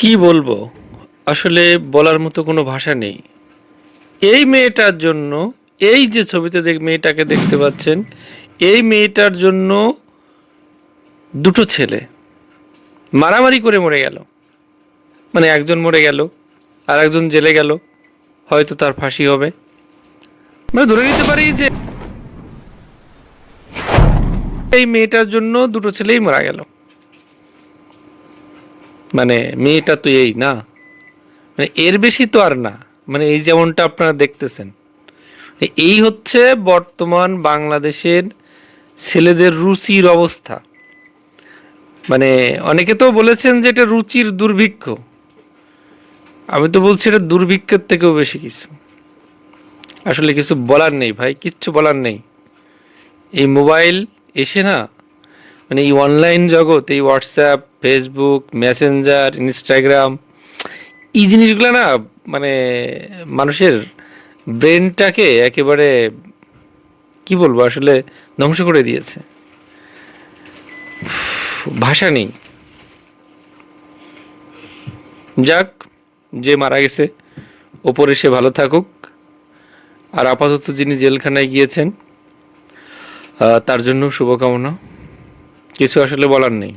কি বলবো? আসলে বলার মতো কোনো ভাষা নেই। এই মেয়েটার জন্য, এই যে ছবিতে মেয়েটাকে দেখতে পাচ্ছেন, এই মেয়েটার জন্য দুটো ছেলে মারামারি করে মরে গেল। মানে একজন মরে গেল, আর একজন জেলে গেল, হয়তো তার ফাঁসি হবে। মানে ধরে নিতে পারি যে এই মেয়েটার জন্য দুটো ছেলেই মারা গেল। মানে মেয়েটা তো এই না, মানে এর বেশি তো আর না। মানে এই যেমনটা আপনারা দেখতেছেন, এই হচ্ছে বর্তমান বাংলাদেশের ছেলেদের রুচির অবস্থা। মানে অনেকে তো বলেছেন যে এটা রুচির দুর্ভিক্ষ। আমি তো বলছি এটা দুর্ভিক্ষের থেকেও বেশি কিছু। আসলে কিছু বলার নেই ভাই, কিচ্ছু বলার নেই। এই মোবাইল এসে না, মানে এই অনলাইন জগৎ, এই হোয়াটসঅ্যাপ, ফেসবুক, মেসেঞ্জার, ইনস্টাগ্রাম, এই জিনিসগুলো না, মানে মানুষের ব্রেনটাকে একেবারে কি বলবো, আসলে ধ্বংস করে দিয়েছে। ভাষা নেই। যাক, যে মারা গেছে ওপরে সে ভালো থাকুক। আর আপাতত যিনি জেলখানায় গিয়েছেন তার জন্য শুভকামনা। কিছু আসলে বলার নেই।